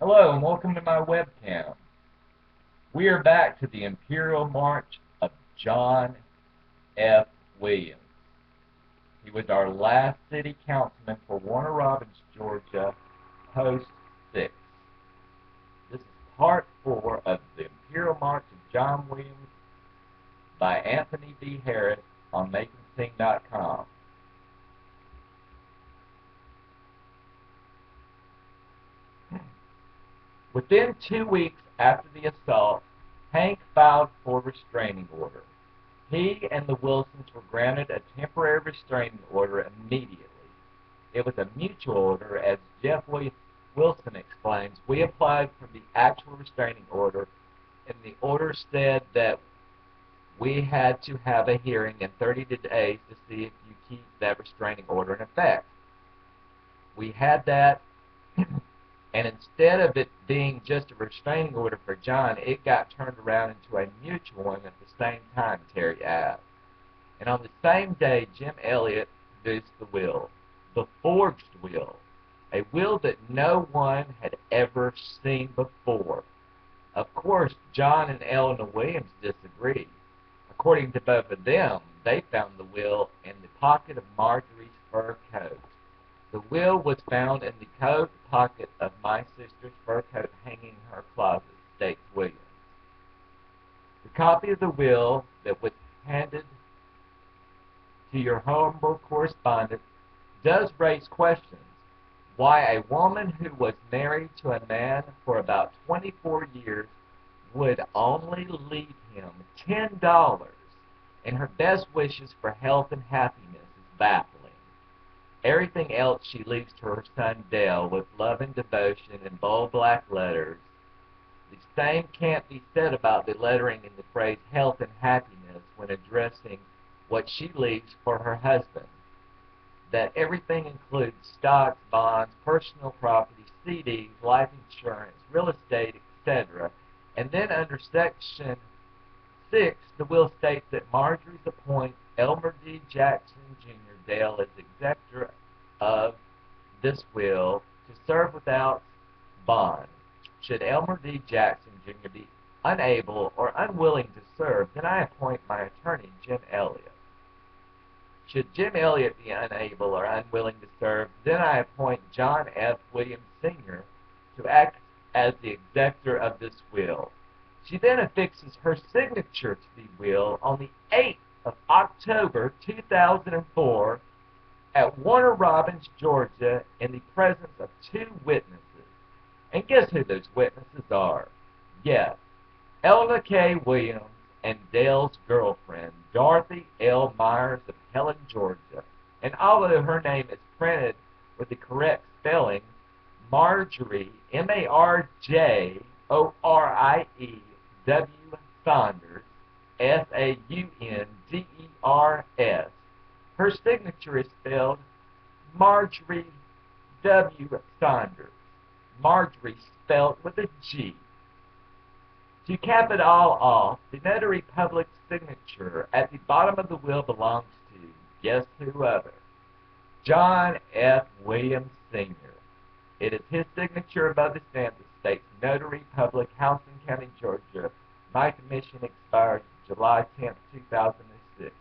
Hello and welcome to my webcam. We are back to the Imperial March of John F. Williams. He was our last city councilman for Warner Robins, Georgia, Post 6. This is part 4 of the Imperial March of John Williams by Anthony B. Harris on MakingScene.com. Within 2 weeks after the assault, Hank filed for restraining order. He and the Wilsons were granted a temporary restraining order immediately. It was a mutual order, as Jeff Wilson explains. We applied for the actual restraining order, and the order said that we had to have a hearing in 30 days to see if you keep that restraining order in effect. We had that, and instead of it being just a restraining order for John, it got turned around into a mutual one at the same time, Terry asked. And on the same day, Jim Elliott produced the will, the forged will, a will that no one had ever seen before. Of course, John and Eleanor Williams disagreed. According to both of them, they found the will in the pocket of Marjorie's fur coat. The will was found in the coat pocket of my sister's fur coat hanging in her closet, states Williams. The copy of the will that was handed to your humble correspondent does raise questions. Why a woman who was married to a man for about 24 years would only leave him $10 and her best wishes for health and happiness is baffling. Everything else she leaves to her son Dale with love and devotion in bold black letters. The same can't be said about the lettering in the phrase health and happiness when addressing what she leaves for her husband. That everything includes stocks, bonds, personal property, CDs, life insurance, real estate, etc. And then under section 6, the will states that Marjorie's appoint Elmer D. Jackson Jr. Dale as executor of this will to serve without bond. Should Elmer D. Jackson Jr. be unable or unwilling to serve, then I appoint my attorney, Jim Elliott. Should Jim Elliott be unable or unwilling to serve, then I appoint John F. Williams Sr. to act as the executor of this will. She then affixes her signature to the will on the 8th of October 2004 at Warner Robins, Georgia, in the presence of 2 witnesses. And guess who those witnesses are? Yes, Eleanor K. Williams and Dale's girlfriend, Dorothy L. Myers of Helen, Georgia. And although her name is printed with the correct spelling, Marjorie, Marjorie Saunders, Saunders, her signature is spelled Marjorie W. Saunders. Marjorie spelled with a G. To cap it all off, the notary public's signature at the bottom of the will belongs to, guess who other? John F. Williams Sr. It is his signature above the stamp that states Notary Public, Houston County, Georgia. My commission expired July 10, 2006.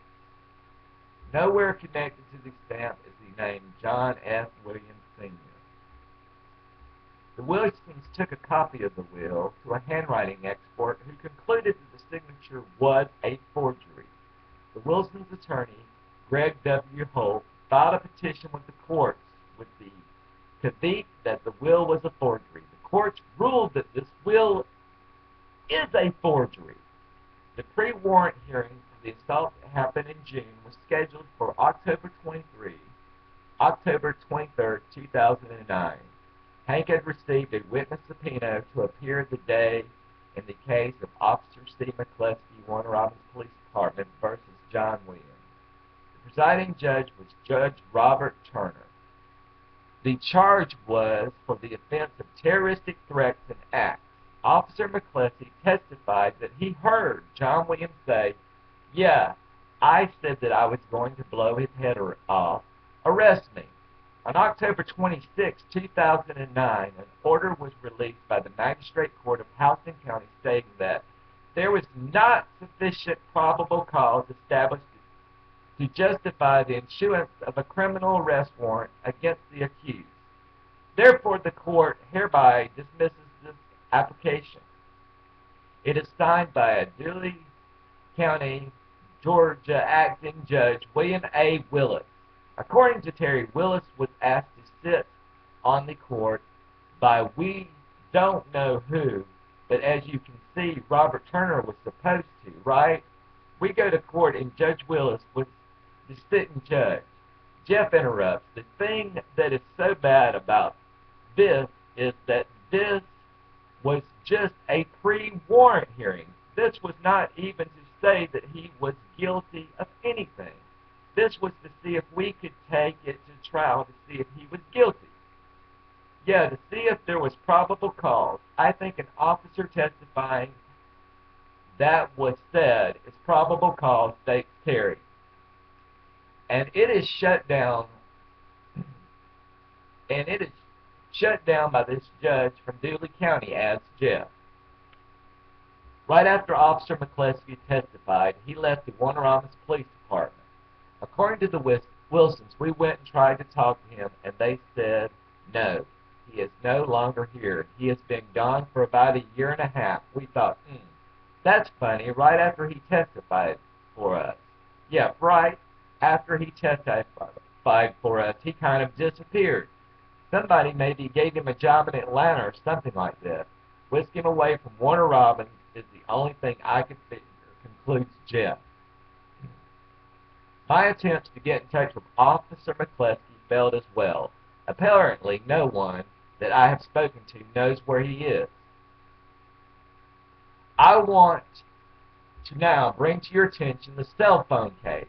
Nowhere connected to the stamp is the name John F. Williams Sr. The Wilsons took a copy of the will to a handwriting expert who concluded that the signature was a forgery. The Wilsons' attorney, Greg W. Holt, filed a petition with the courts with the caveat that the will was a forgery. The courts ruled that this will is a forgery. The pre-warrant hearing for the assault that happened in June was scheduled for October 23, 2009. Hank had received a witness subpoena to appear the day in the case of Officer C. McCluskey, Warner Robins Police Department versus John Williams. The presiding judge was Judge Robert Turner. The charge was for the offense of terroristic threats and acts. Officer McCluskey testified that he heard John Williams say, "Yeah, I said that I was going to blow his head off. Arrest me." On October 26, 2009, an order was released by the Magistrate Court of Houston County stating that there was not sufficient probable cause established to justify the issuance of a criminal arrest warrant against the accused. Therefore, the court hereby dismisses this application. It is signed by a Dooley County, Georgia acting judge, William A. Willis. According to Terry, Willis was asked to sit on the court by we don't know who, but as you can see, Robert Turner was supposed to, right? We go to court and Judge Willis was the sitting judge. Jeff interrupts. The thing that is so bad about this is that this was just a pre-warrant hearing. This was not even to say that he was guilty of anything. This was to see if we could take it to trial to see if he was guilty. Yeah, to see if there was probable cause. I think an officer testifying that was said is probable cause, states Terry. And it is shut down, by this judge from Dooley County, adds Jeff. Right after Officer McCleskey testified, he left the Warner Robins Police Department. According to the Wilsons, we went and tried to talk to him, and they said no. He is no longer here. He has been gone for about a year and a half. We thought, that's funny, right after he testified for us. Yeah, right after he testified for us, he kind of disappeared. Somebody maybe gave him a job in Atlanta or something like this. Whisk him away from Warner Robins is the only thing I could figure, concludes Jeff. My attempts to get in touch with Officer McCleskey failed as well. Apparently, no one that I have spoken to knows where he is. I want to now bring to your attention the cell phone case.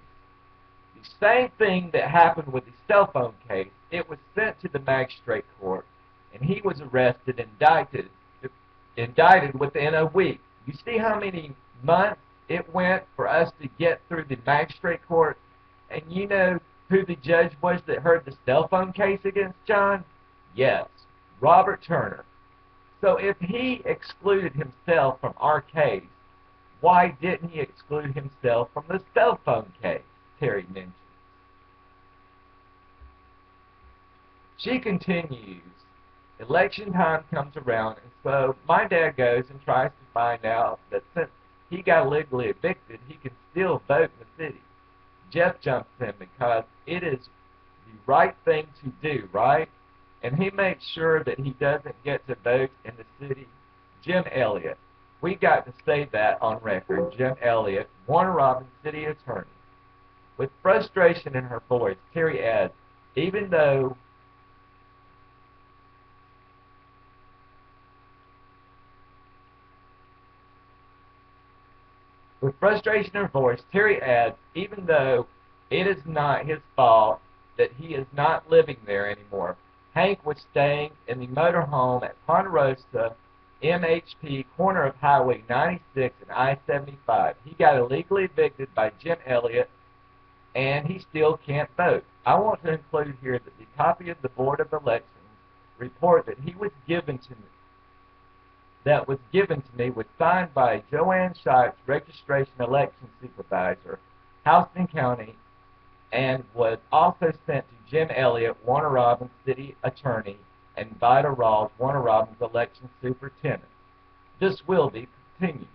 The same thing that happened with the cell phone case, it was sent to the magistrate court, and he was arrested and indicted within a week. You see how many months it went for us to get through the magistrate court? And you know who the judge was that heard the cell phone case against John? Yes, Robert Turner. So if he excluded himself from our case, why didn't he exclude himself from the cell phone case? Terry mentions. She continues. Election time comes around, and so my dad goes and tries to find out that since he got legally evicted, he can still vote in the city. Jeff jumps in because it is the right thing to do, right? And he makes sure that he doesn't get to vote in the city. Jim Elliott. We got to say that on record. Jim Elliott, Warner Robins City Attorney. With frustration in her voice, Terry adds, even though it is not his fault that he is not living there anymore. Hank was staying in the motorhome at Ponderosa, MHP, corner of Highway 96 and I-75. He got illegally evicted by Jim Elliott, and he still can't vote. I want to include here that the copy of the Board of Elections report that was given to me was signed by Joanne Shipes, Registration Election Supervisor, Houston County, and was also sent to Jim Elliott, Warner Robins City Attorney, and Vida Rawls, Warner Robins Election Superintendent. This will be continued.